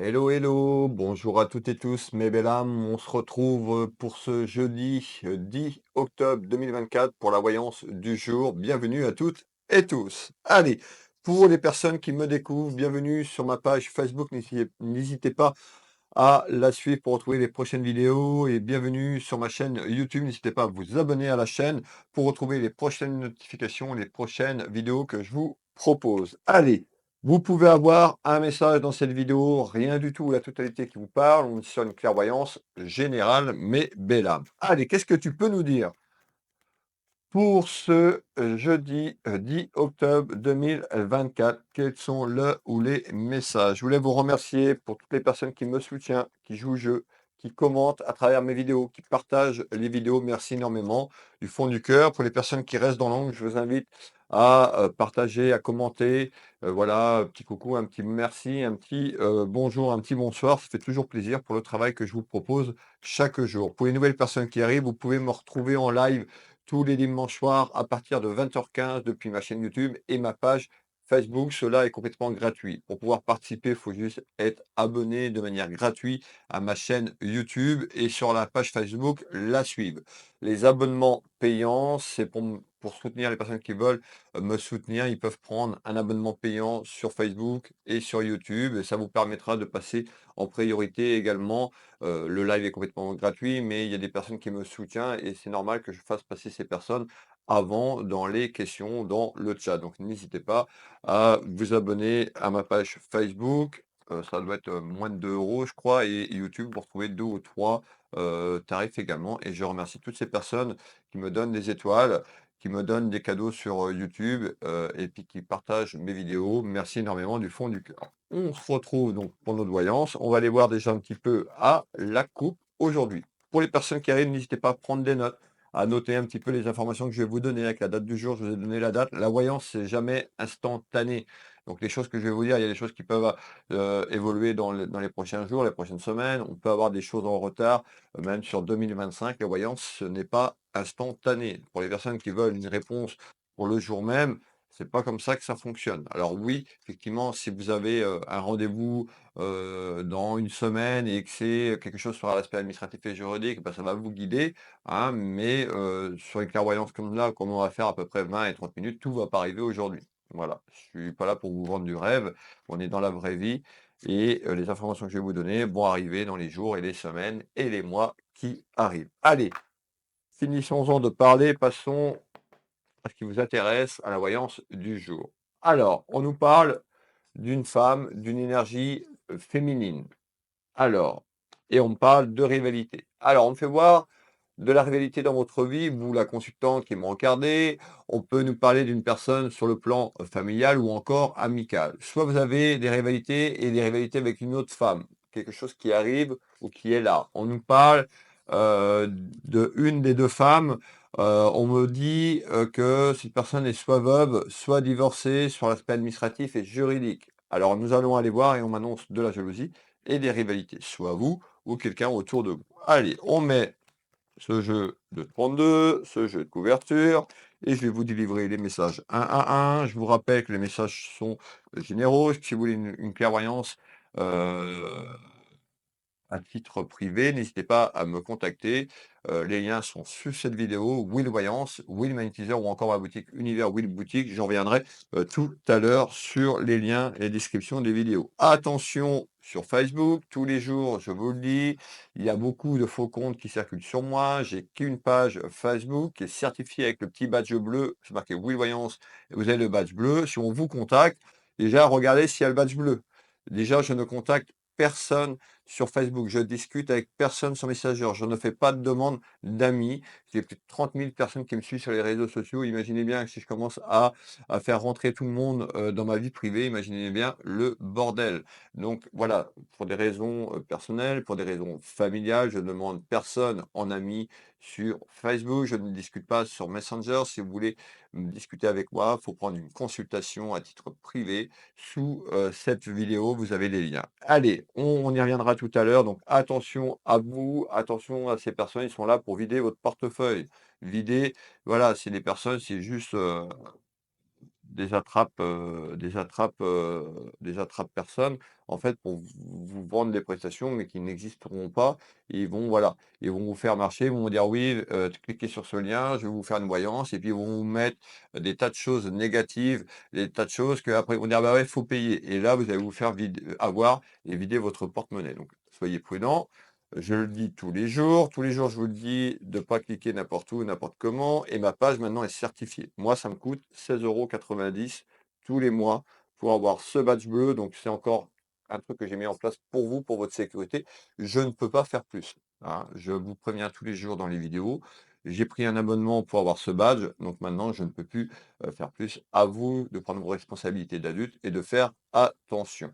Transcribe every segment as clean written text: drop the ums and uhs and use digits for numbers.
Hello, hello, bonjour à toutes et tous, mes belles âmes. On se retrouve pour ce jeudi 10 octobre 2024 pour la voyance du jour. Bienvenue à toutes et tous. Allez, pour les personnes qui me découvrent, bienvenue sur ma page Facebook. N'hésitez pas à la suivre pour retrouver les prochaines vidéos et bienvenue sur ma chaîne YouTube. N'hésitez pas à vous abonner à la chaîne pour retrouver les prochaines notifications, les prochaines vidéos que je vous propose. Allez, vous pouvez avoir un message dans cette vidéo, rien du tout, la totalité qui vous parle. On est sur une clairvoyance générale, mais belle âme. Allez, qu'est-ce que tu peux nous dire pour ce jeudi 10 octobre 2024, quels sont le ou les messages? Je voulais vous remercier pour toutes les personnes qui me soutiennent, qui jouent au jeu, qui commentent à travers mes vidéos, qui partagent les vidéos. Merci énormément du fond du cœur. Pour les personnes qui restent dans l'angle, je vous invite à partager, à commenter. Voilà, un petit coucou, un petit merci, un petit bonjour, un petit bonsoir. Ça fait toujours plaisir pour le travail que je vous propose chaque jour. Pour les nouvelles personnes qui arrivent, vous pouvez me retrouver en live tous les dimanches soirs à partir de 20h15 depuis ma chaîne YouTube et ma page Facebook. Cela est complètement gratuit. Pour pouvoir participer, il faut juste être abonné de manière gratuite à ma chaîne YouTube et sur la page Facebook, la suivre. Les abonnements payants, c'est pour soutenir les personnes qui veulent me soutenir. Ils peuvent prendre un abonnement payant sur Facebook et sur YouTube et ça vous permettra de passer en priorité également. Le live est complètement gratuit, mais il y a des personnes qui me soutiennent et c'est normal que je fasse passer ces personnes avant dans les questions, dans le chat. Donc n'hésitez pas à vous abonner à ma page Facebook. Ça doit être moins de 2 euros, je crois, et YouTube, vous retrouvez 2 ou 3 tarifs également. Et je remercie toutes ces personnes qui me donnent des étoiles, qui me donnent des cadeaux sur YouTube et puis qui partagent mes vidéos. Merci énormément du fond du cœur. On se retrouve donc pour notre voyance. On va aller voir déjà un petit peu à la coupe aujourd'hui. Pour les personnes qui arrivent, n'hésitez pas à prendre des notes, à noter un petit peu les informations que je vais vous donner avec la date du jour. Je vous ai donné la date. La voyance, c'est jamais instantané. Donc les choses que je vais vous dire, il y a des choses qui peuvent évoluer dans les prochains jours, les prochaines semaines. On peut avoir des choses en retard, même sur 2025. La voyance, ce n'est pas instantané. Pour les personnes qui veulent une réponse pour le jour même, c'est pas comme ça que ça fonctionne. Alors oui, effectivement, si vous avez un rendez-vous dans une semaine et que c'est quelque chose sur l'aspect administratif et juridique, bah, ça va vous guider, hein, mais sur une clairvoyance comme là, comme on va faire à peu près 20 et 30 minutes, tout va pas arriver aujourd'hui. Voilà, je suis pas là pour vous vendre du rêve, on est dans la vraie vie et les informations que je vais vous donner vont arriver dans les jours et les semaines et les mois qui arrivent. Allez, finissons-en de parler, passons à ce qui vous intéresse, à la voyance du jour. Alors, on nous parle d'une femme, d'une énergie féminine. Alors, et on me parle de rivalité. Alors, on me fait voir de la rivalité dans votre vie, vous, la consultante qui me regardez. On peut nous parler d'une personne sur le plan familial ou encore amical. Soit vous avez des rivalités et des rivalités avec une autre femme, quelque chose qui arrive ou qui est là. On nous parle de une des deux femmes. On me dit que cette personne est soit veuve, soit divorcée sur l'aspect administratif et juridique. Alors nous allons aller voir et on m'annonce de la jalousie et des rivalités, soit vous ou quelqu'un autour de vous. Allez, on met ce jeu de 32, ce jeu de couverture, et je vais vous délivrer les messages un à un. Je vous rappelle que les messages sont généraux. Si vous voulez une clairvoyance à titre privé, n'hésitez pas à me contacter. Les liens sont sur cette vidéo, Will Voyance, Will Magnétiseur ou encore ma boutique Univers Will Boutique. J'en reviendrai tout à l'heure sur les liens et les descriptions des vidéos. Attention sur Facebook, tous les jours, je vous le dis, il y a beaucoup de faux comptes qui circulent sur moi. J'ai qu'une page Facebook qui est certifiée avec le petit badge bleu, c'est marqué Will Voyance, et vous avez le badge bleu. Si on vous contacte, déjà regardez s'il y a le badge bleu. Déjà, je ne contacte personne sur Facebook. Je discute avec personne sur Messenger. Je ne fais pas de demande d'amis. J'ai plus de 30 000 personnes qui me suivent sur les réseaux sociaux. Imaginez bien que si je commence à faire rentrer tout le monde dans ma vie privée, imaginez bien le bordel. Donc voilà, pour des raisons personnelles, pour des raisons familiales, je ne demande personne en ami sur Facebook. Je ne discute pas sur Messenger. Si vous voulez discuter avec moi, il faut prendre une consultation à titre privé. Sous cette vidéo, vous avez les liens. Allez, on y reviendra tout à l'heure. Donc attention à vous, attention à ces personnes, ils sont là pour vider votre portefeuille. Vider, voilà, c'est des personnes, c'est juste des attrape-personnes, en fait, pour vous vendre des prestations, mais qui n'existeront pas. Ils vont, voilà, ils vont vous faire marcher, ils vont vous dire: «Oui, cliquez sur ce lien, je vais vous faire une voyance» et puis ils vont vous mettre des tas de choses négatives, des tas de choses qu'après ils vont dire: «Bah, ouais, il faut payer» et là, vous allez vous faire avoir et vider votre porte-monnaie. Donc soyez prudents. Je le dis tous les jours je vous le dis de ne pas cliquer n'importe où, n'importe comment et ma page maintenant est certifiée. Moi, ça me coûte 16,90 € tous les mois pour avoir ce badge bleu, donc c'est encore un truc que j'ai mis en place pour vous, pour votre sécurité. Je ne peux pas faire plus, hein. Je vous préviens tous les jours dans les vidéos. J'ai pris un abonnement pour avoir ce badge, donc maintenant je ne peux plus, faire plus. À vous de prendre vos responsabilités d'adulte et de faire attention.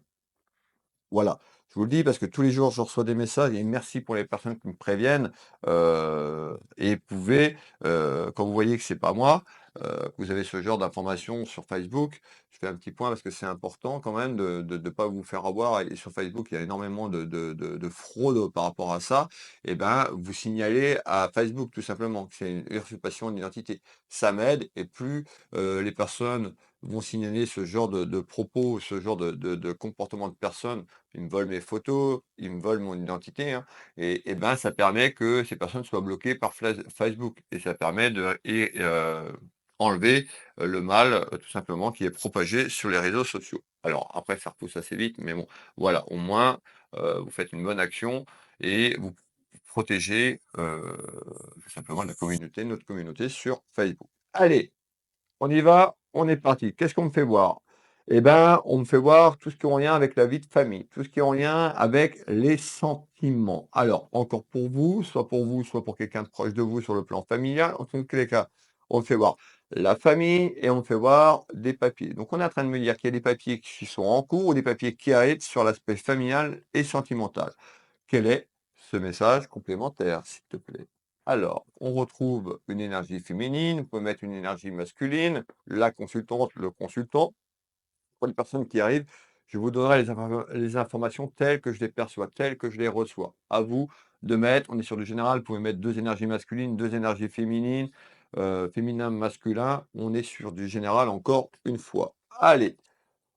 Voilà, je vous le dis parce que tous les jours, je reçois des messages et merci pour les personnes qui me préviennent, et vous pouvez, quand vous voyez que c'est pas moi, que vous avez ce genre d'informations sur Facebook, je fais un petit point parce que c'est important quand même de pas vous faire avoir et sur Facebook, il y a énormément de fraude par rapport à ça et ben, vous signalez à Facebook tout simplement que c'est une usurpation d'identité. Ça m'aide et plus, les personnes vont signaler ce genre de propos, ce genre de comportement de personnes. Ils me volent mes photos, ils me volent mon identité, hein, et ben, ça permet que ces personnes soient bloquées par Facebook et ça permet de enlever, le mal, tout simplement qui est propagé sur les réseaux sociaux. Alors après, ça repousse assez vite, mais bon, voilà, au moins, vous faites une bonne action et vous protégez, tout simplement la communauté, notre communauté sur Facebook. Allez! On y va, on est parti. Qu'est-ce qu'on me fait voir? Eh ben, on me fait voir tout ce qui est en lien avec la vie de famille, tout ce qui est en lien avec les sentiments. Alors, encore pour vous, soit pour quelqu'un de proche de vous sur le plan familial, en tous les cas, on me fait voir la famille et on me fait voir des papiers. Donc, on est en train de me dire qu'il y a des papiers qui sont en cours ou des papiers qui arrivent sur l'aspect familial et sentimental. Quel est ce message complémentaire, s'il te plaît? Alors, on retrouve une énergie féminine, vous pouvez mettre une énergie masculine, la consultante, le consultant. Pour les personnes qui arrivent, je vous donnerai les informations telles que je les perçois, telles que je les reçois. À vous de mettre, on est sur du général, vous pouvez mettre 2 énergies masculines, 2 énergies féminines, féminin, masculin. On est sur du général encore une fois. Allez!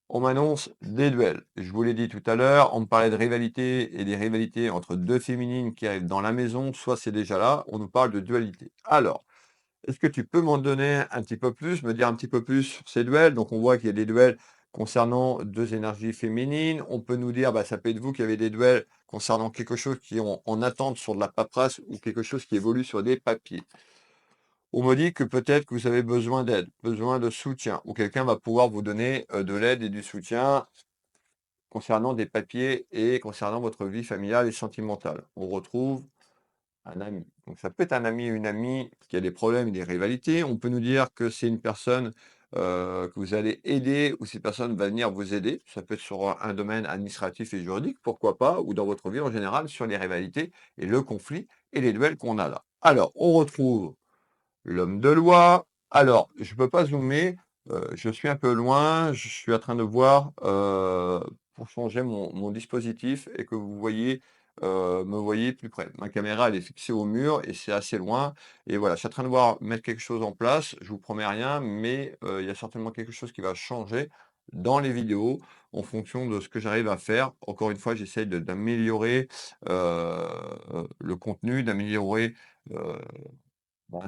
On m'annonce des duels. Je vous l'ai dit tout à l'heure, on me parlait de rivalité et des rivalités entre 2 féminines qui arrivent dans la maison, soit c'est déjà là, on nous parle de dualité. Alors, est-ce que tu peux m'en donner un petit peu plus, me dire un petit peu plus sur ces duels? Donc on voit qu'il y a des duels concernant 2 énergies féminines. On peut nous dire, bah, ça peut être vous qui avez des duels concernant quelque chose qui est en attente sur de la paperasse ou quelque chose qui évolue sur des papiers. On me dit que peut-être que vous avez besoin d'aide, besoin de soutien, ou quelqu'un va pouvoir vous donner, de l'aide et du soutien concernant des papiers et concernant votre vie familiale et sentimentale. On retrouve un ami. Donc ça peut être un ami ou une amie qui a des problèmes et des rivalités. On peut nous dire que c'est une personne, que vous allez aider ou cette personne va venir vous aider. Ça peut être sur un domaine administratif et juridique, pourquoi pas, ou dans votre vie en général sur les rivalités et le conflit et les duels qu'on a là. Alors, on retrouve l'homme de loi. Alors, je ne peux pas zoomer, je suis un peu loin, je suis en train de voir, pour changer mon dispositif et que vous voyez, me voyez plus près. Ma caméra, elle est fixée au mur et c'est assez loin et voilà, je suis en train de voir mettre quelque chose en place. Je vous promets rien, mais, il y a certainement quelque chose qui va changer dans les vidéos en fonction de ce que j'arrive à faire. Encore une fois, j'essaye d'améliorer, le contenu, d'améliorer, heu bah,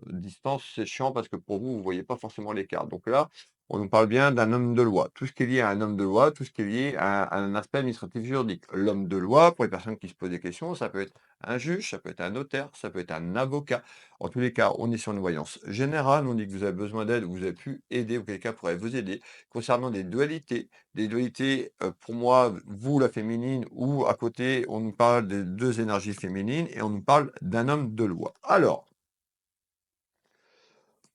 distance, c'est chiant parce que pour vous, vous voyez pas forcément l'écart. Donc là, on nous parle bien d'un homme de loi. Tout ce qui est lié à un homme de loi, tout ce qui est lié à un aspect administratif juridique. L'homme de loi, pour les personnes qui se posent des questions, ça peut être un juge, ça peut être un notaire, ça peut être un avocat. En tous les cas, on est sur une voyance générale. On dit que vous avez besoin d'aide, vous avez pu aider ou quelqu'un pourrait vous aider. Concernant des dualités, pour moi, vous, la féminine, ou à côté, on nous parle des 2 énergies féminines et on nous parle d'un homme de loi. Alors,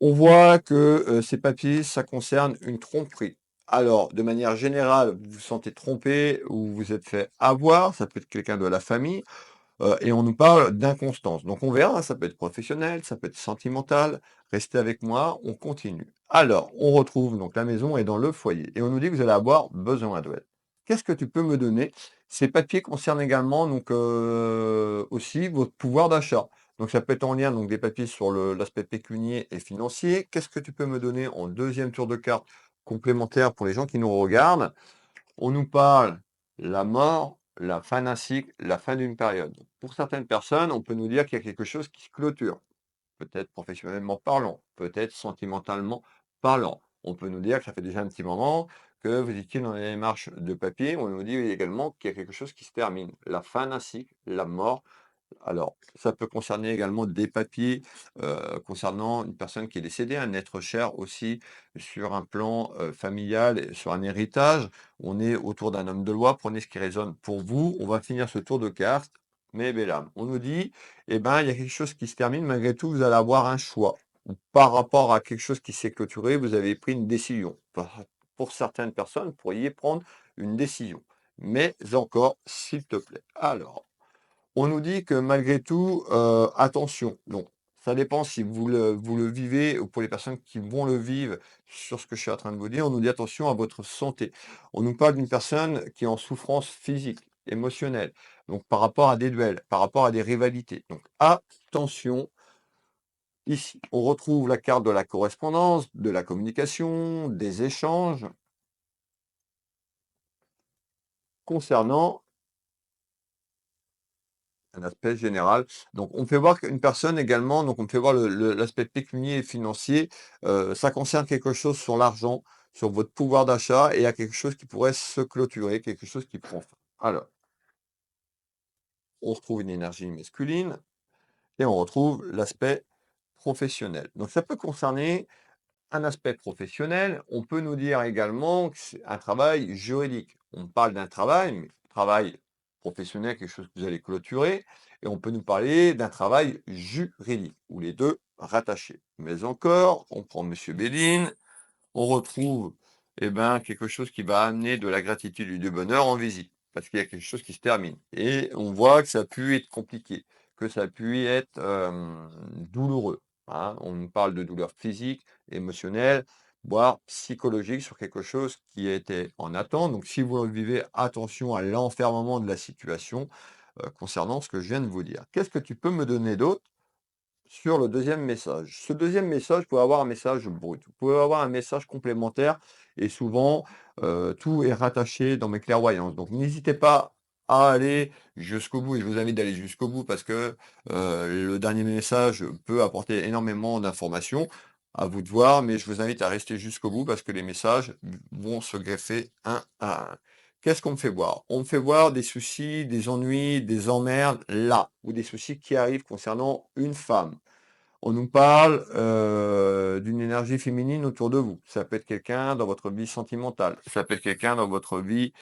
on voit que, ces papiers, ça concerne une tromperie. Alors, de manière générale, vous vous sentez trompé ou vous vous êtes fait avoir, ça peut être quelqu'un de la famille. Et on nous parle d'inconstance. Donc on verra, ça peut être professionnel, ça peut être sentimental. Restez avec moi, on continue. Alors, on retrouve donc la maison est dans le foyer et on nous dit que vous allez avoir besoin d'aide. Qu'est-ce que tu peux me donner? Ces papiers concernent également donc, aussi votre pouvoir d'achat. Donc ça peut être en lien, donc des papiers sur l'aspect pécunier et financier. Qu'est-ce que tu peux me donner en deuxième tour de carte complémentaire pour les gens qui nous regardent? On nous parle la mort, la fin d'un cycle, la fin d'une période. Pour certaines personnes, on peut nous dire qu'il y a quelque chose qui se clôture, peut-être professionnellement parlant, peut-être sentimentalement parlant. On peut nous dire que ça fait déjà un petit moment que vous étiez dans les démarches de papier. On nous dit également qu'il y a quelque chose qui se termine. La fin d'un cycle, la mort. Alors, ça peut concerner également des papiers, concernant une personne qui est décédée, un être cher aussi sur un plan, familial et sur un héritage. On est autour d'un homme de loi, prenez ce qui résonne pour vous. On va finir ce tour de cartes, mais belle âme. On nous dit: «Eh ben, il y a quelque chose qui se termine, malgré tout, vous allez avoir un choix». Ou par rapport à quelque chose qui s'est clôturé, vous avez pris une décision. Pour certaines personnes, vous pourriez prendre une décision. Mais encore, s'il te plaît. Alors on nous dit que malgré tout, attention, donc ça dépend si vous le vivez ou pour les personnes qui vont le vivre sur ce que je suis en train de vous dire, on nous dit: «Attention à votre santé». On nous parle d'une personne qui est en souffrance physique, émotionnelle, donc par rapport à des duels, par rapport à des rivalités. Donc attention, ici, on retrouve la carte de la correspondance, de la communication, des échanges concernant un aspect général. Donc, on me fait voir qu'une personne également, donc on me fait voir l'aspect pécunier et financier. Ça concerne quelque chose sur l'argent, sur votre pouvoir d'achat et il y a quelque chose qui pourrait se clôturer, quelque chose qui prend fin. Alors, on retrouve une énergie masculine et on retrouve l'aspect professionnel. Donc, ça peut concerner un aspect professionnel, on peut nous dire également que c'est un travail juridique. On parle d'un travail, mais travail professionnel, quelque chose que vous allez clôturer, et on peut nous parler d'un travail juridique, ou les deux rattachés. Mais encore, on prend Monsieur Béline, on retrouve quelque chose qui va amener de la gratitude et du bonheur en visite, parce qu'il y a quelque chose qui se termine. Et on voit que ça a pu être compliqué, que ça a pu être douloureux. Hein. On nous parle de douleur physique, émotionnelle, voire psychologique sur quelque chose qui était en attente. Donc si vous le vivez, attention à l'enfermement de la situation concernant ce que je viens de vous dire. Qu'est-ce que tu peux me donner d'autre sur le deuxième message? Ce deuxième message, vous pouvez avoir un message brut, vous pouvez avoir un message complémentaire et souvent, tout est rattaché dans mes clairvoyances. Donc n'hésitez pas à aller jusqu'au bout et je vous invite d'aller jusqu'au bout parce que, le dernier message peut apporter énormément d'informations. À vous de voir, mais je vous invite à rester jusqu'au bout parce que les messages vont se greffer un à un. Qu'est-ce qu'on me fait voir? On me fait voir des soucis, des ennuis, des emmerdes là, ou des soucis qui arrivent concernant une femme. On nous parle, d'une énergie féminine autour de vous. Ça peut être quelqu'un dans votre vie sentimentale, ça peut être quelqu'un dans votre vie,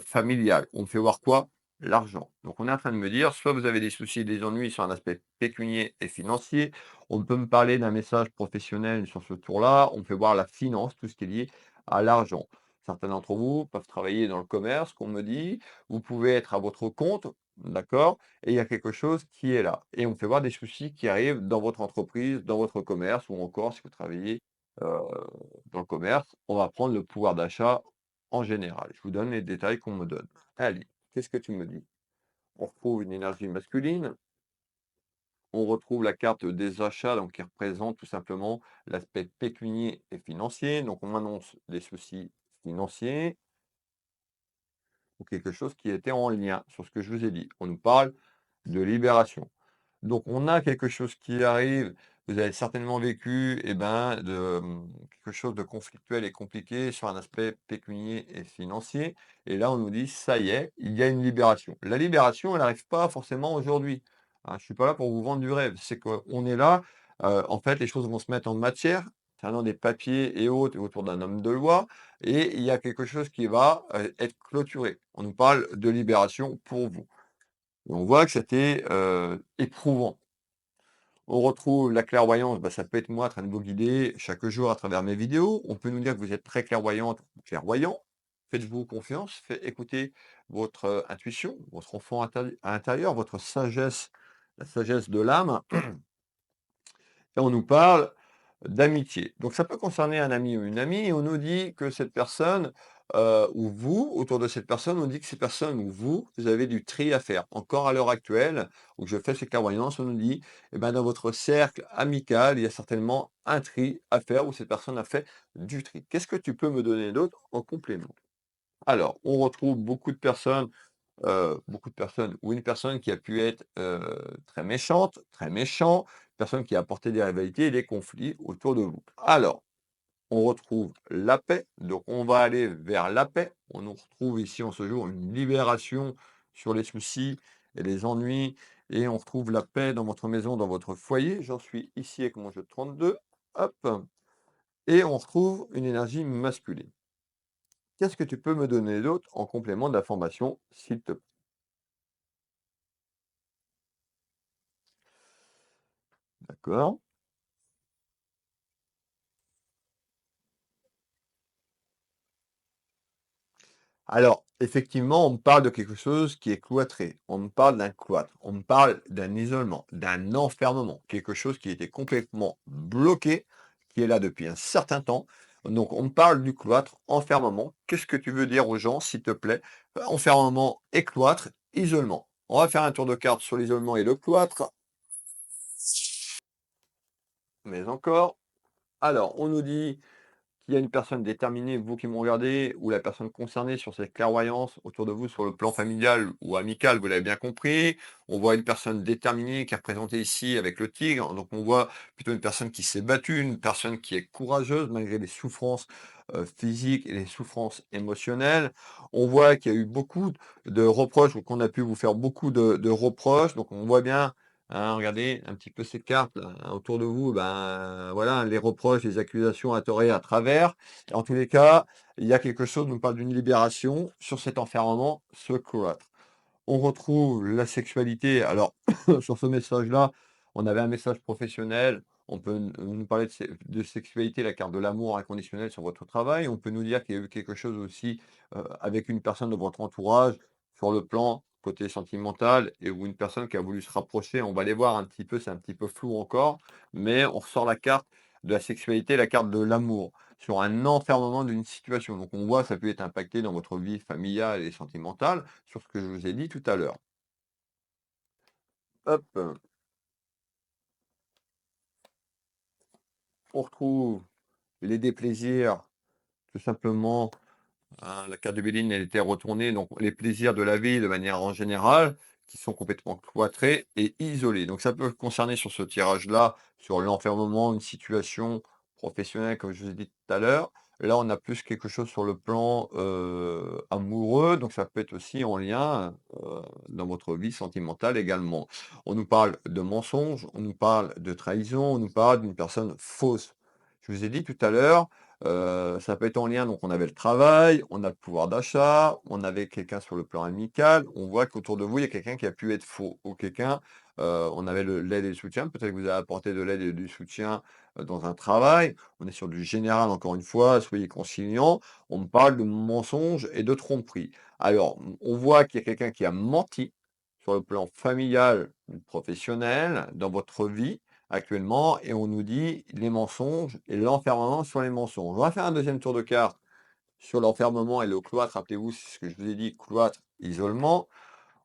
familiale. On me fait voir quoi? L'argent. Donc on est en train de me dire, soit vous avez des soucis, des ennuis sur un aspect pécunier et financier, on peut me parler d'un message professionnel sur ce tour-là, on me fait voir la finance, tout ce qui est lié à l'argent. Certains d'entre vous peuvent travailler dans le commerce, qu'on me dit, vous pouvez être à votre compte, d'accord? Et il y a quelque chose qui est là. Et on fait voir des soucis qui arrivent dans votre entreprise, dans votre commerce, ou encore si vous travaillez euh, dans le commerce, on va prendre le pouvoir d'achat en général. Je vous donne les détails qu'on me donne. Allez, qu'est-ce que tu me dis? On retrouve une énergie masculine, on retrouve la carte des achats, donc qui représente tout simplement l'aspect pécunier et financier. Donc on annonce des soucis financiers ou quelque chose qui était en lien sur ce que je vous ai dit. On nous parle de libération. Donc on a quelque chose qui arrive. Vous avez certainement vécu quelque chose de conflictuel et compliqué sur un aspect pécunier et financier. Et là, on nous dit, ça y est, il y a une libération. La libération, elle n'arrive pas forcément aujourd'hui. Hein, je ne suis pas là pour vous vendre du rêve. C'est qu'on est là, en fait, les choses vont se mettre en matière, concernant des papiers et autres, et autour d'un homme de loi, et il y a quelque chose qui va être clôturé. On nous parle de libération pour vous. Et on voit que c'était éprouvant. On retrouve la clairvoyance, ça peut être moi en train de vous guider chaque jour à travers mes vidéos. On peut nous dire que vous êtes très clairvoyante ou clairvoyant. Faites-vous confiance, écoutez votre intuition, votre enfant intérieur, votre sagesse, la sagesse de l'âme. Et on nous parle d'amitié. Donc ça peut concerner un ami ou une amie, et on nous dit que cette personne ou vous, autour de cette personne, on dit que ces personnes ou vous avez du tri à faire. Encore à l'heure actuelle, où je fais ces clairvoyances, on nous dit, eh ben, dans votre cercle amical, il y a certainement un tri à faire, où cette personne a fait du tri. Qu'est-ce que tu peux me donner d'autre en complément? Alors, on retrouve beaucoup de personnes ou une personne qui a pu être, très méchante, très méchant, personne qui a apporté des rivalités et des conflits autour de vous. Alors, on retrouve la paix, donc on va aller vers la paix. On nous retrouve ici en ce jour une libération sur les soucis et les ennuis et on retrouve la paix dans votre maison, dans votre foyer. J'en suis ici avec mon jeu de 32, hop, et on retrouve une énergie masculine. Qu'est-ce que tu peux me donner d'autre en complément d'information, s'il te plaît? D'accord? Alors, effectivement, on me parle de quelque chose qui est cloîtré. On me parle d'un cloître. On me parle d'un isolement, d'un enfermement, quelque chose qui était complètement bloqué, qui est là depuis un certain temps. Donc, on me parle du cloître, enfermement. Qu'est-ce que tu veux dire aux gens, s'il te plaît? Enfermement et cloître, isolement. On va faire un tour de carte sur l'isolement et le cloître, mais encore. Alors, on nous dit qu'il y a une personne déterminée, vous qui me regardez, ou la personne concernée sur cette clairvoyance autour de vous sur le plan familial ou amical, vous l'avez bien compris. On voit une personne déterminée qui est représentée ici avec le tigre. Donc on voit plutôt une personne qui s'est battue, une personne qui est courageuse malgré les souffrances physiques et les souffrances émotionnelles. On voit qu'il y a eu beaucoup de reproches ou qu'on a pu vous faire beaucoup de reproches. Donc on voit bien. Hein, regardez un petit peu ces cartes là, hein, autour de vous, ben voilà, les reproches, les accusations à tort et à travers. En tous les cas, il y a quelque chose, on nous parle d'une libération sur cet enfermement, ce cloître. On retrouve la sexualité. Alors, sur ce message-là, on avait un message professionnel. On peut nous parler de sexualité, la carte de l'amour inconditionnel sur votre travail. On peut nous dire qu'il y a eu quelque chose aussi avec une personne de votre entourage sur le plan côté sentimental et ou une personne qui a voulu se rapprocher. On va aller voir un petit peu, c'est un petit peu flou encore, mais on ressort la carte de la sexualité, la carte de l'amour sur un enfermement d'une situation. Donc on voit, ça peut être impacté dans votre vie familiale et sentimentale sur ce que je vous ai dit tout à l'heure. Hop, on retrouve les déplaisirs, tout simplement. Hein, la carte de Béline, elle était retournée, donc les plaisirs de la vie de manière en général, qui sont complètement cloîtrés et isolés. Donc ça peut concerner sur ce tirage-là, sur l'enfermement, une situation professionnelle, comme je vous ai dit tout à l'heure. Là, on a plus quelque chose sur le plan amoureux, donc ça peut être aussi en lien dans votre vie sentimentale également. On nous parle de mensonges, on nous parle de trahison, on nous parle d'une personne fausse. Je vous ai dit tout à l'heure, ça peut être en lien, donc on avait le travail, on a le pouvoir d'achat, on avait quelqu'un sur le plan amical. On voit qu'autour de vous, il y a quelqu'un qui a pu être faux ou quelqu'un, on avait l'aide et le soutien. Peut-être que vous avez apporté de l'aide et du soutien, dans un travail. On est sur du général encore une fois, soyez conciliants. On me parle de mensonges et de tromperies. Alors, on voit qu'il y a quelqu'un qui a menti sur le plan familial ou professionnel dans votre vie actuellement et on nous dit les mensonges et l'enfermement sur les mensonges. On va faire un deuxième tour de carte sur l'enfermement et le cloître. Rappelez-vous, c'est ce que je vous ai dit, cloître, isolement.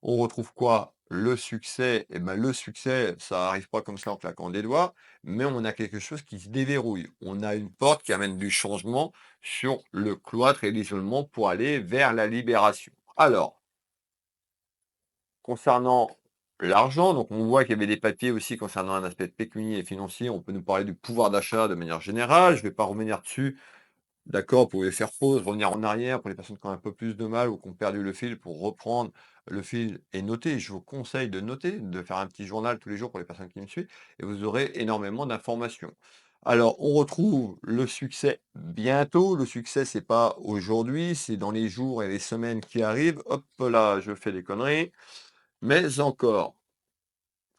On retrouve quoi? Le succès. Et ben, le succès, ça n'arrive pas comme ça en claquant des doigts, mais on a quelque chose qui se déverrouille. On a une porte qui amène du changement sur le cloître et l'isolement pour aller vers la libération. Alors, concernant l'argent, donc on voit qu'il y avait des papiers aussi concernant un aspect pécunier et financier. On peut nous parler du pouvoir d'achat de manière générale. Je ne vais pas revenir dessus. D'accord, vous pouvez faire pause, revenir en arrière pour les personnes qui ont un peu plus de mal ou qui ont perdu le fil pour reprendre le fil et noter. Je vous conseille de noter, de faire un petit journal tous les jours pour les personnes qui me suivent et vous aurez énormément d'informations. Alors, on retrouve le succès bientôt. Le succès, c'est pas aujourd'hui, c'est dans les jours et les semaines qui arrivent. Hop là, je fais des conneries. Mais encore,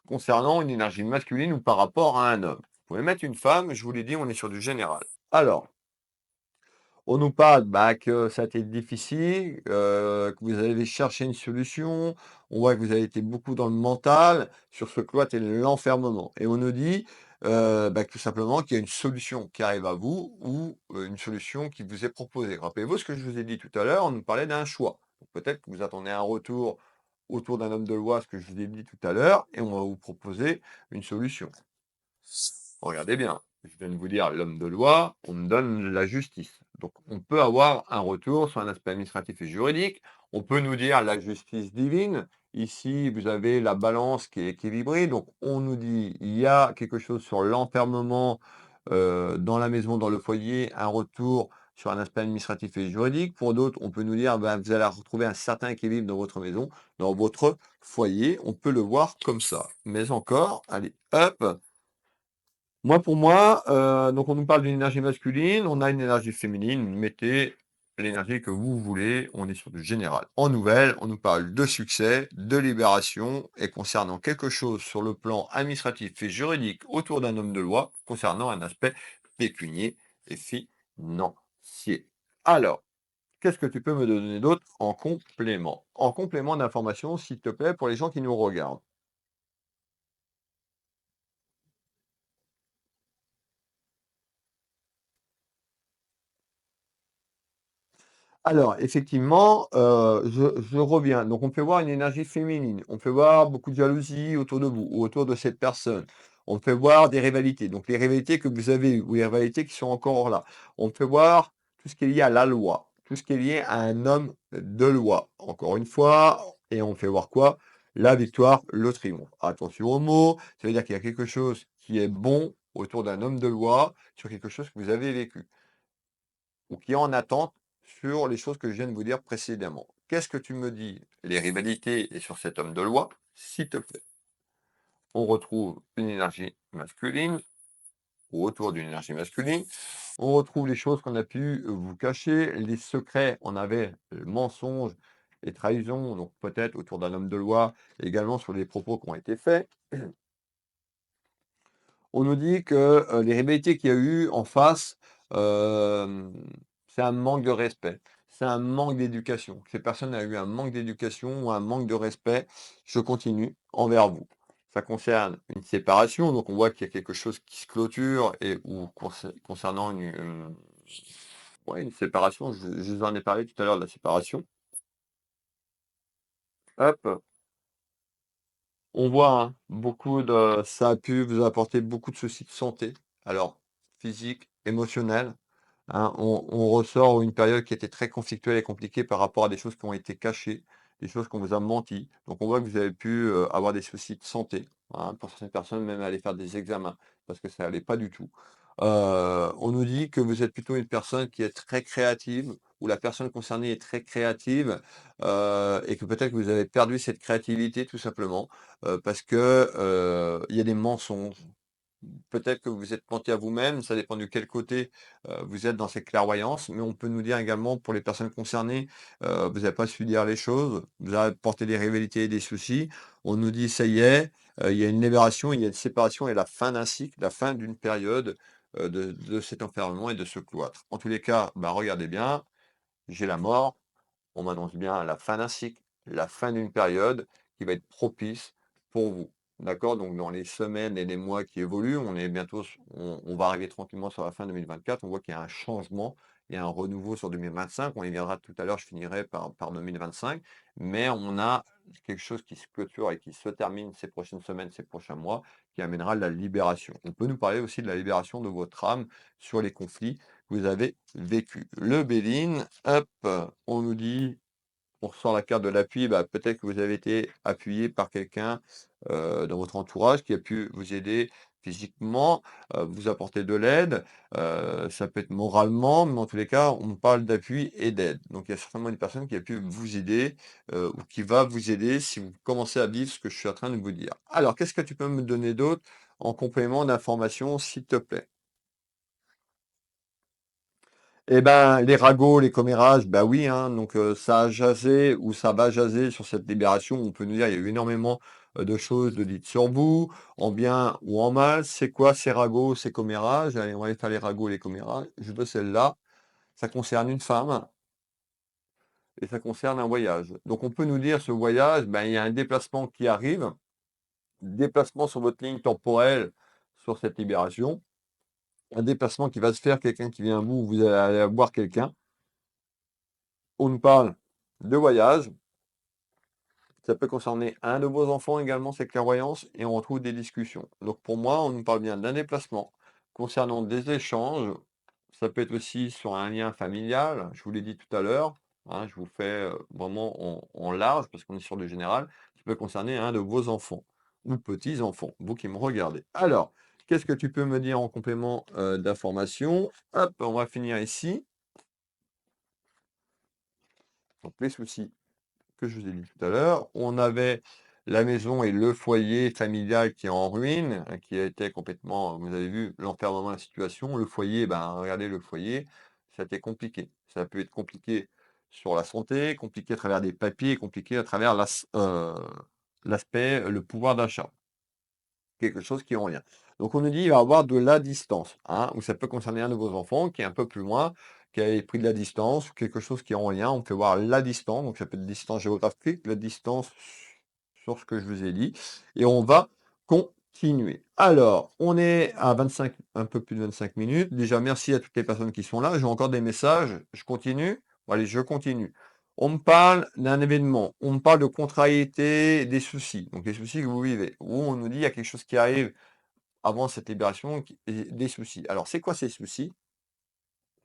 concernant une énergie masculine ou par rapport à un homme. Vous pouvez mettre une femme, je vous l'ai dit, on est sur du général. Alors, on nous parle bah, que ça a été difficile, que vous avez cherché une solution. On voit que vous avez été beaucoup dans le mental, sur ce cloître et l'enfermement. Et on nous dit, bah, tout simplement qu'il y a une solution qui arrive à vous ou, une solution qui vous est proposée. Rappelez-vous ce que je vous ai dit tout à l'heure, on nous parlait d'un choix. Donc peut-être que vous attendez un retour autour d'un homme de loi, ce que je vous ai dit tout à l'heure, et on va vous proposer une solution. Regardez bien, je viens de vous dire l'homme de loi, on me donne la justice. Donc on peut avoir un retour sur un aspect administratif et juridique. On peut nous dire la justice divine. Ici, vous avez la balance qui est équilibrée. Donc on nous dit il y a quelque chose sur l'enfermement dans la maison, dans le foyer, un retour sur un aspect administratif et juridique. Pour d'autres, on peut nous dire ben, vous allez retrouver un certain équilibre dans votre maison, dans votre foyer. On peut le voir comme ça. Mais encore, allez, hop. Moi, pour moi, donc on nous parle d'une énergie masculine, on a une énergie féminine, mettez l'énergie que vous voulez, on est sur du général. En nouvelle, on nous parle de succès, de libération et concernant quelque chose sur le plan administratif et juridique autour d'un homme de loi, concernant un aspect pécunier et financier. Alors, qu'est-ce que tu peux me donner d'autre en complément? En complément d'information, s'il te plaît, pour les gens qui nous regardent. Alors, effectivement, je reviens. Donc, on peut voir une énergie féminine. On peut voir beaucoup de jalousie autour de vous ou autour de cette personne. On peut voir des rivalités. Donc, les rivalités que vous avez eues ou les rivalités qui sont encore là. On peut voir tout ce qui est lié à la loi, tout ce qui est lié à un homme de loi. Encore une fois, et on fait voir quoi? La victoire, le triomphe. Attention aux mots. Ça veut dire qu'il y a quelque chose qui est bon autour d'un homme de loi sur quelque chose que vous avez vécu ou qui est en attente sur les choses que je viens de vous dire précédemment. Qu'est-ce que tu me dis? Les rivalités et sur cet homme de loi, s'il te plaît. On retrouve une énergie masculine, ou autour d'une énergie masculine. On retrouve les choses qu'on a pu vous cacher, les secrets, on avait le mensonge et trahison, donc peut-être autour d'un homme de loi, également sur les propos qui ont été faits. On nous dit que, les rivalités qu'il y a eu en face, hem, c'est un manque de respect, c'est un manque d'éducation. Ces personnes a eu un manque d'éducation ou un manque de respect, je continue, envers vous. Ça concerne une séparation, donc on voit qu'il y a quelque chose qui se clôture et ou concernant ouais, une séparation, je vous en ai parlé tout à l'heure de la séparation. Hop, on voit, hein, beaucoup de ça a pu vous apporter beaucoup de soucis de santé, alors physique, émotionnel. Hein, on ressort une période qui était très conflictuelle et compliquée par rapport à des choses qui ont été cachées, des choses qu'on vous a menti. Donc on voit que vous avez pu, avoir des soucis de santé, hein, pour certaines personnes, même aller faire des examens parce que ça allait pas du tout. On nous dit que vous êtes plutôt une personne qui est très créative, ou la personne concernée est très créative, et que peut-être que vous avez perdu cette créativité tout simplement, parce que, il y a des mensonges. Peut-être que vous vous êtes menti à vous-même, ça dépend de quel côté, vous êtes dans ces clairvoyances, mais on peut nous dire également pour les personnes concernées, vous n'avez pas su dire les choses, vous avez porté des rivalités et des soucis. On nous dit: «Ça y est, il y a une libération, il y a une séparation et la fin d'un cycle, la fin d'une période, de cet enfermement et de ce cloître». En tous les cas, bah, regardez bien, j'ai la mort, on m'annonce bien la fin d'un cycle, la fin d'une période qui va être propice pour vous. D'accord? Donc dans les semaines et les mois qui évoluent, on est bientôt on va arriver tranquillement sur la fin 2024. On voit qu'il y a un changement, il y a un renouveau sur 2025. On y viendra tout à l'heure, je finirai par 2025. Mais on a quelque chose qui se clôture et qui se termine ces prochaines semaines, ces prochains mois, qui amènera la libération. On peut nous parler aussi de la libération de votre âme sur les conflits vous avez vécu. Le Béline, hop, on nous dit, on ressort la carte de l'appui, bah, peut-être que vous avez été appuyé par quelqu'un dans votre entourage qui a pu vous aider physiquement, vous apporter de l'aide, ça peut être moralement, mais en tous les cas, on parle d'appui et d'aide. Donc il y a certainement une personne qui a pu vous aider ou qui va vous aider si vous commencez à vivre ce que je suis en train de vous dire. Alors, qu'est-ce que tu peux me donner d'autre en complément d'informations, s'il te plaît? Eh ben, les ragots, les commérages, bah oui, hein, donc ça a jasé ou ça va jaser sur cette libération. On peut nous dire, il y a eu énormément de choses de dites sur vous, en bien ou en mal. C'est quoi ces ragots, ces commérages? Allez, on va aller faire les ragots et les commérages. Je veux celle-là. Ça concerne une femme et ça concerne un voyage. Donc on peut nous dire, ce voyage, ben, il y a un déplacement qui arrive, déplacement sur votre ligne temporelle, sur cette libération. Un déplacement qui va se faire, quelqu'un qui vient à vous, vous allez aller voir quelqu'un. On nous parle de voyage. Ça peut concerner un de vos enfants également, cette clairvoyance, et on retrouve des discussions. Donc pour moi, on nous parle bien d'un déplacement. Concernant des échanges, ça peut être aussi sur un lien familial, je vous l'ai dit tout à l'heure, hein, je vous fais vraiment en large, parce qu'on est sur le général, ça peut concerner un de vos enfants, ou petits-enfants, vous qui me regardez. Alors, qu'est-ce que tu peux me dire en complément d'information? Hop, on va finir ici. Donc les soucis que je vous ai dit tout à l'heure. On avait la maison et le foyer familial qui est en ruine, hein, qui a été complètement, vous avez vu l'enfermement de la situation. Le foyer, ben, regardez le foyer, ça a été compliqué. Ça peut être compliqué sur la santé, compliqué à travers des papiers, compliqué à travers l'aspect, le pouvoir d'achat. Quelque chose qui est en lien. Donc on nous dit il va y avoir de la distance, hein, ou ça peut concerner un de vos enfants qui est un peu plus loin, qui a pris de la distance, ou quelque chose qui est en lien. On peut voir la distance, donc ça peut être distance géographique, la distance sur ce que je vous ai dit, et on va continuer. Alors, on est à 25, un peu plus de 25 minutes. Déjà, merci à toutes les personnes qui sont là. J'ai encore des messages. Je continue. Bon, allez, je continue. On me parle d'un événement, on me parle de contrariété, des soucis, donc les soucis que vous vivez, ou on nous dit il y a quelque chose qui arrive avant cette libération, et des soucis. Alors c'est quoi ces soucis?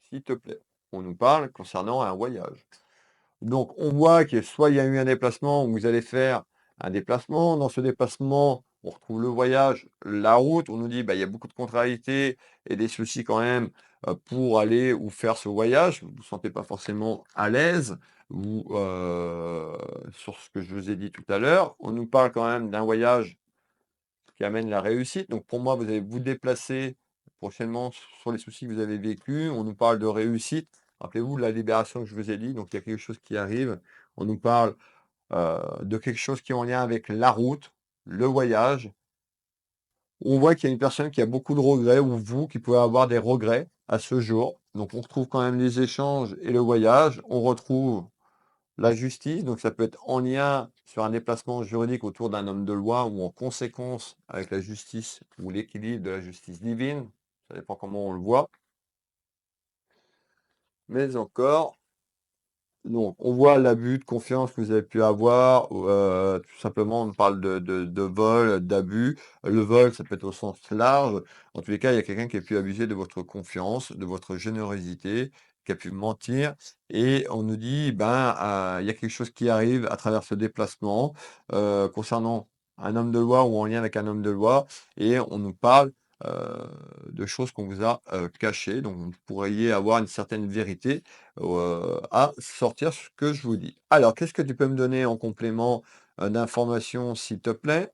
S'il te plaît. On nous parle concernant un voyage. Donc on voit que soit il y a eu un déplacement où vous allez faire un déplacement, dans ce déplacement, on retrouve le voyage, la route, on nous dit bah, il y a beaucoup de contrariétés et des soucis quand même pour aller ou faire ce voyage, vous ne vous sentez pas forcément à l'aise, ou sur ce que je vous ai dit tout à l'heure, on nous parle quand même d'un voyage qui amène la réussite. Donc pour moi, vous allez vous déplacer prochainement sur les soucis que vous avez vécus. On nous parle de réussite. Rappelez-vous la libération que je vous ai dit. Donc il y a quelque chose qui arrive. On nous parle de quelque chose qui est en lien avec la route, le voyage. On voit qu'il y a une personne qui a beaucoup de regrets, ou vous qui pouvez avoir des regrets à ce jour. Donc on retrouve quand même les échanges et le voyage. On retrouve la justice, donc ça peut être en lien sur un déplacement juridique autour d'un homme de loi, ou en conséquence avec la justice ou l'équilibre de la justice divine, ça dépend comment on le voit. Mais encore, donc, on voit l'abus de confiance que vous avez pu avoir, ou, tout simplement, on parle de vol, d'abus. Le vol, ça peut être au sens large. En tous les cas, il y a quelqu'un qui a pu abuser de votre confiance, de votre générosité, qui a pu mentir. Et on nous dit, ben, il y a quelque chose qui arrive à travers ce déplacement, concernant un homme de loi ou en lien avec un homme de loi. Et on nous parle de choses qu'on vous a cachées. Donc, vous pourriez avoir une certaine vérité à sortir ce que je vous dis. Alors, qu'est-ce que tu peux me donner en complément d'informations, s'il te plaît?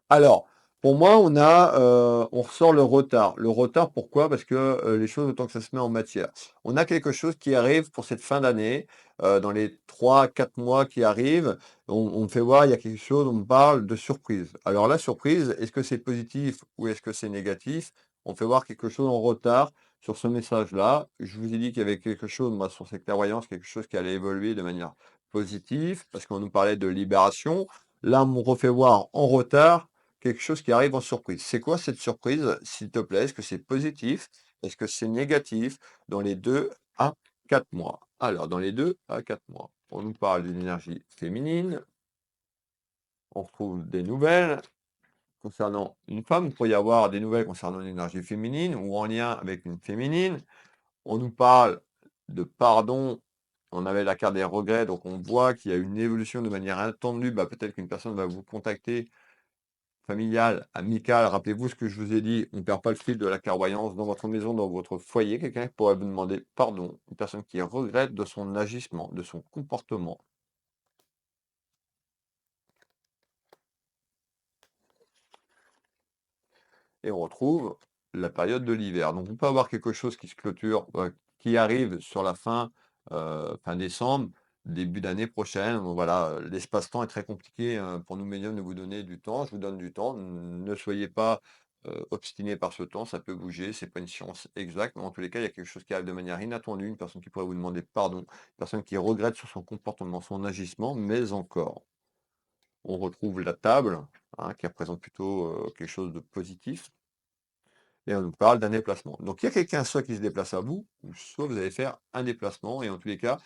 Alors, pour moi, on ressort le retard. Le retard, pourquoi? Parce que les choses, autant que ça se met en matière. On a quelque chose qui arrive pour cette fin d'année, dans les 3 4 mois qui arrivent. On me fait voir, il y a quelque chose, on me parle de surprise. Alors, la surprise, est-ce que c'est positif ou est-ce que c'est négatif? On me fait voir quelque chose en retard sur ce message-là. Je vous ai dit qu'il y avait quelque chose, moi, sur cette clairvoyance, quelque chose qui allait évoluer de manière positive, parce qu'on nous parlait de libération. Là, on me refait voir en retard quelque chose qui arrive en surprise. C'est quoi cette surprise, s'il te plaît? Est-ce que c'est positif? Est-ce que c'est négatif dans les 2 à 4 mois? Alors, dans les 2 à 4 mois, on nous parle d'une énergie féminine, on retrouve des nouvelles concernant une femme, il pourrait y avoir des nouvelles concernant une énergie féminine ou en lien avec une féminine. On nous parle de pardon, on avait la carte des regrets, donc on voit qu'il y a une évolution de manière attendue. Bah, peut-être qu'une personne va vous contacter familiale, amicale, rappelez-vous ce que je vous ai dit, on ne perd pas le fil de la clairvoyance dans votre maison, dans votre foyer, quelqu'un qui pourrait vous demander pardon, une personne qui regrette de son agissement, de son comportement. Et on retrouve la période de l'hiver. Donc on peut avoir quelque chose qui se clôture, qui arrive sur la fin décembre, début d'année prochaine. Donc voilà, l'espace-temps est très compliqué pour nous médiums de vous donner du temps. Je vous donne du temps. Ne soyez pas obstinés par ce temps, ça peut bouger, c'est pas une science exacte, mais en tous les cas, il y a quelque chose qui arrive de manière inattendue, une personne qui pourrait vous demander pardon, une personne qui regrette sur son comportement, son agissement, mais encore. On retrouve la table, hein, qui représente plutôt quelque chose de positif. Et on nous parle d'un déplacement. Donc il y a quelqu'un soit qui se déplace à vous, ou soit vous allez faire un déplacement, et en tous les cas,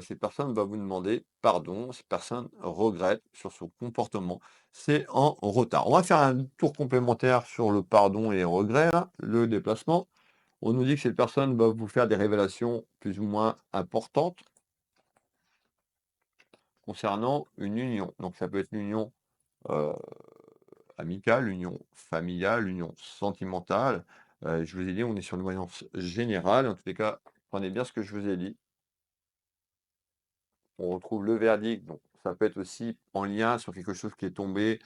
cette personne va vous demander pardon, cette personne regrette sur son comportement. C'est en retard. On va faire un tour complémentaire sur le pardon et le regret, là, le déplacement. On nous dit que cette personne va vous faire des révélations plus ou moins importantes concernant une union. Donc ça peut être l'union euh, amicale, l'union familiale, l'union sentimentale. Je vous ai dit, on est sur une voyance générale. En tous les cas, prenez bien ce que je vous ai dit. On retrouve le verdict, donc ça peut être aussi en lien sur quelque chose qui est tombé,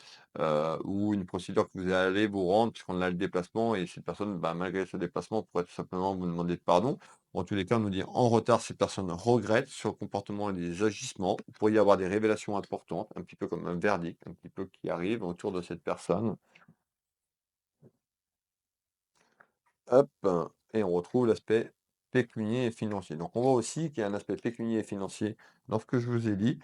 ou une procédure que vous allez vous rendre puisqu'on a le déplacement et cette personne, bah, malgré ce déplacement, pourrait tout simplement vous demander pardon. En tous les cas, on nous dit en retard, cette personne regrette sur le comportement et les agissements. Vous pourriez avoir des révélations importantes, un petit peu comme un verdict, un petit peu qui arrive autour de cette personne. Hop, et on retrouve l'aspect pécunier et financier. Donc on voit aussi qu'il y a un aspect pécunier et financier dans ce que je vous ai dit,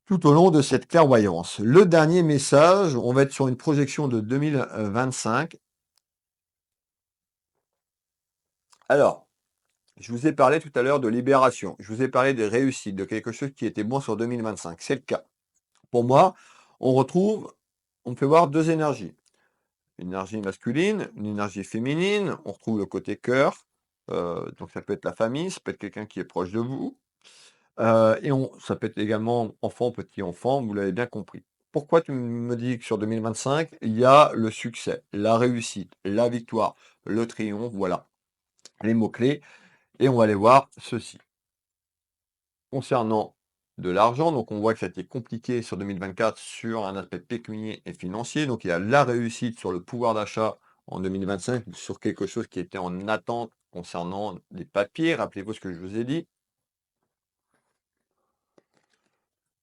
tout au long de cette clairvoyance. Le dernier message, on va être sur une projection de 2025. Alors, je vous ai parlé tout à l'heure de libération, je vous ai parlé des réussites, de quelque chose qui était bon sur 2025. C'est le cas. Pour moi, on retrouve, on peut voir deux énergies. Une énergie masculine, une énergie féminine, on retrouve le côté cœur, donc ça peut être la famille, ça peut être quelqu'un qui est proche de vous, et ça peut être également enfant, petit enfant, vous l'avez bien compris. Pourquoi tu me dis que sur 2025, il y a le succès, la réussite, la victoire, le triomphe, voilà les mots-clés, et on va aller voir ceci. Concernant de l'argent, donc on voit que ça a été compliqué sur 2024 sur un aspect pécunier et financier. Donc il y a la réussite sur le pouvoir d'achat en 2025, sur quelque chose qui était en attente concernant des papiers. Rappelez-vous ce que je vous ai dit.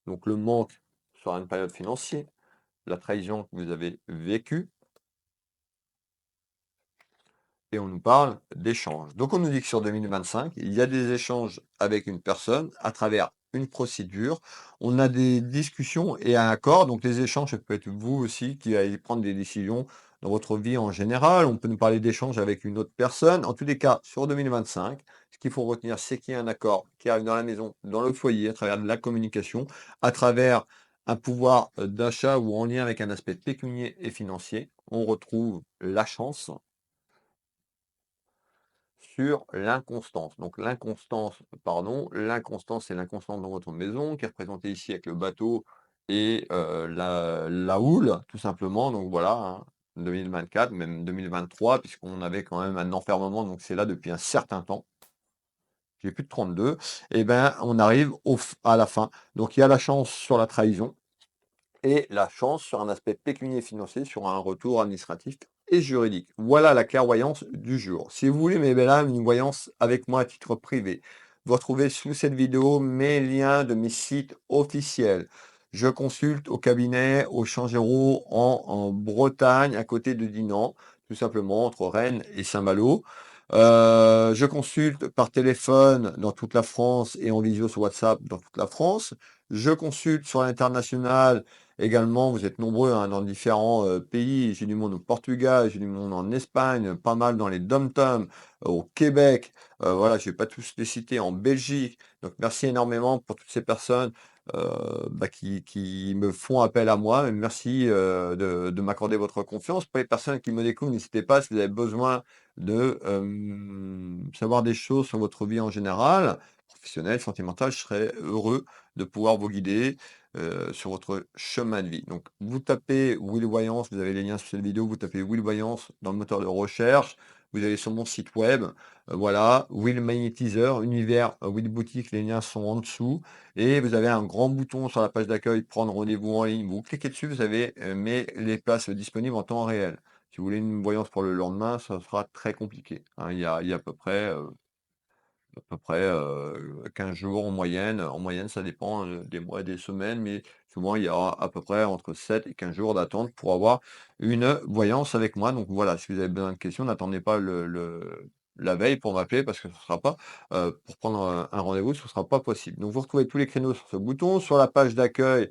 Donc le manque sur une période financière, la trahison que vous avez vécue, et on nous parle d'échanges. Donc on nous dit que sur 2025, il y a des échanges avec une personne à travers une procédure. On a des discussions et un accord. Donc les échanges, ça peut être vous aussi qui allez prendre des décisions dans votre vie en général. On peut nous parler d'échanges avec une autre personne. En tous les cas, sur 2025, ce qu'il faut retenir, c'est qu'il y a un accord qui arrive dans la maison, dans le foyer, à travers de la communication, à travers un pouvoir d'achat ou en lien avec un aspect pécunier et financier. On retrouve la chance sur l'inconstance. Donc l'inconstance, pardon, l'inconstance, c'est l'inconstance dans votre maison qui est représentée ici avec le bateau et la houle, tout simplement. Donc voilà, hein, 2024, même 2023, puisqu'on avait quand même un enfermement, donc c'est là depuis un certain temps. J'ai plus de 32. Et ben, on arrive à la fin. Donc il y a la chance sur la trahison et la chance sur un aspect pécunier financier, sur un retour administratif et juridique. Voilà la clairvoyance du jour. Si vous voulez, mes belles âmes, une voyance avec moi à titre privé, vous retrouvez sous cette vidéo mes liens de mes sites officiels. Je consulte au cabinet au Changero en Bretagne, à côté de Dinan, tout simplement entre Rennes et Saint-Malo. Je consulte par téléphone dans toute la France et en visio sur WhatsApp dans toute la France. Je consulte sur l'international également. Vous êtes nombreux, hein, dans différents pays. J'ai du monde au Portugal, j'ai du monde en Espagne, pas mal dans les dom-toms, au Québec. Voilà, je ne vais pas tous les citer, en Belgique. Donc merci énormément pour toutes ces personnes bah, qui me font appel à moi. Et merci de m'accorder votre confiance. Pour les personnes qui me découvrent, n'hésitez pas si vous avez besoin de savoir des choses sur votre vie en général, professionnelle, sentimentale. Je serais heureux de pouvoir vous guider sur votre chemin de vie. Donc, vous tapez Will Voyance, vous avez les liens sur cette vidéo, vous tapez Will Voyance dans le moteur de recherche, vous allez sur mon site web, voilà, Will Magnétiseur, Univers, Will Boutique, les liens sont en dessous, et vous avez un grand bouton sur la page d'accueil, prendre rendez-vous en ligne, vous cliquez dessus, vous avez les places disponibles en temps réel. Si vous voulez une voyance pour le lendemain, ça sera très compliqué, hein. Il y a à peu près 15 jours en moyenne. En moyenne, ça dépend des mois et des semaines, mais souvent il y a à peu près entre 7 et 15 jours d'attente pour avoir une voyance avec moi. Donc voilà, si vous avez besoin de questions, n'attendez pas la veille pour m'appeler parce que ce ne sera pas, pour prendre un rendez-vous, ce ne sera pas possible. Donc vous retrouvez tous les créneaux sur ce bouton. Sur la page d'accueil,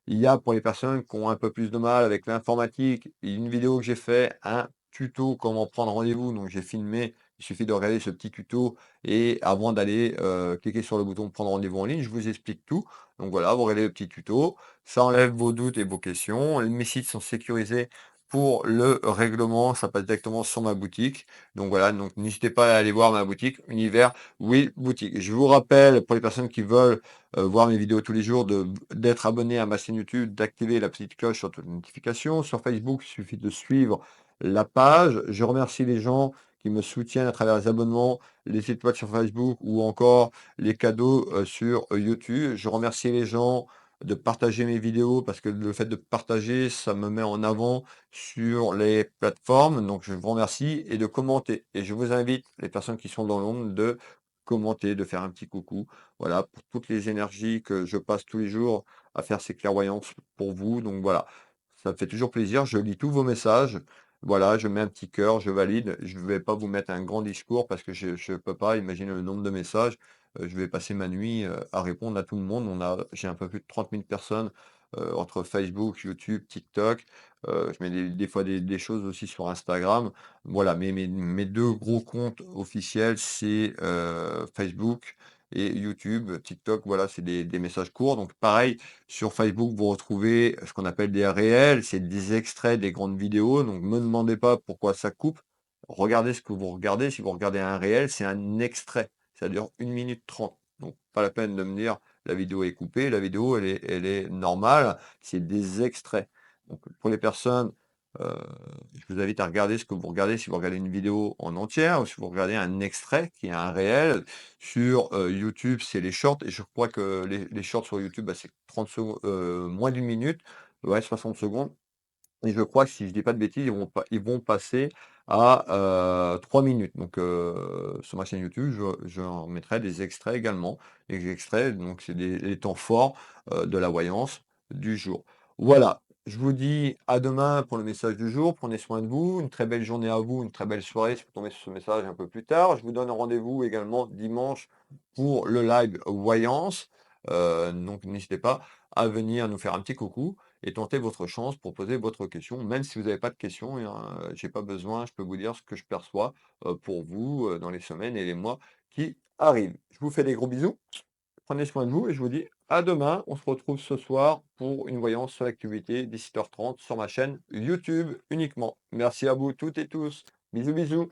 Il y a pour les personnes qui ont un peu plus de mal avec l'informatique, une vidéo que j'ai fait, un tuto comment prendre rendez-vous. Donc j'ai filmé, il suffit de regarder ce petit tuto et avant d'aller cliquer sur le bouton prendre rendez-vous en ligne, je vous explique tout. Donc voilà, vous regardez le petit tuto, ça enlève vos doutes et vos questions. Mes sites sont sécurisés pour le règlement, ça passe directement sur ma boutique. Donc voilà, donc n'hésitez pas à aller voir ma boutique Univers Will Boutique. Je vous rappelle, pour les personnes qui veulent voir mes vidéos tous les jours, d'être abonné à ma chaîne YouTube, d'activer la petite cloche sur toutes les notifications. Sur Facebook, il suffit de suivre la page. Je remercie les gens qui me soutiennent à travers les abonnements, les étoiles sur Facebook ou encore les cadeaux sur YouTube. Je remercie les gens de partager mes vidéos parce que le fait de partager, ça me met en avant sur les plateformes. Donc, je vous remercie et de commenter. Et je vous invite, les personnes qui sont dans l'ombre, de commenter, de faire un petit coucou. Voilà, pour toutes les énergies que je passe tous les jours à faire ces clairvoyances pour vous. Donc voilà, ça me fait toujours plaisir. Je lis tous vos messages. Voilà, je mets un petit cœur, je valide. Je ne vais pas vous mettre un grand discours parce que je ne peux pas imaginer le nombre de messages. Je vais passer ma nuit à répondre à tout le monde. J'ai un peu plus de 30 000 personnes entre Facebook, YouTube, TikTok. Je mets des fois des choses aussi sur Instagram. Voilà, mes deux gros comptes officiels, c'est Facebook et YouTube. TikTok, voilà, c'est des messages courts. Donc pareil, sur Facebook, vous retrouvez ce qu'on appelle des réels, c'est des extraits des grandes vidéos. Donc me demandez pas pourquoi ça coupe. Regardez ce que vous regardez. Si vous regardez un réel, c'est un extrait. Ça dure 1 minute 30. Donc pas la peine de me dire la vidéo est coupée. La vidéo, elle est normale. C'est des extraits. Donc pour les personnes euh, je vous invite à regarder ce que vous regardez, si vous regardez une vidéo en entière ou si vous regardez un extrait qui est un réel. Sur YouTube, c'est les shorts et je crois que les shorts sur YouTube, bah, c'est 30 secondes, moins d'une minute, ouais, 60 secondes. Et je crois que si je dis pas de bêtises, ils vont passer à 3 minutes. Donc sur ma chaîne YouTube, je mettrai des extraits également. Les extraits, donc c'est les temps forts de la voyance du jour. Voilà, je vous dis à demain pour le message du jour. Prenez soin de vous. Une très belle journée à vous, une très belle soirée si vous tombez sur ce message un peu plus tard. Je vous donne rendez-vous également dimanche pour le live voyance. Donc n'hésitez pas à venir nous faire un petit coucou et tentez votre chance pour poser votre question. Même si vous n'avez pas de question, j'ai pas besoin, je peux vous dire ce que je perçois pour vous dans les semaines et les mois qui arrivent. Je vous fais des gros bisous, prenez soin de vous et je vous dis à demain. On se retrouve ce soir pour une voyance sur l'activité 17h30 sur ma chaîne YouTube uniquement. Merci à vous toutes et tous. Bisous bisous.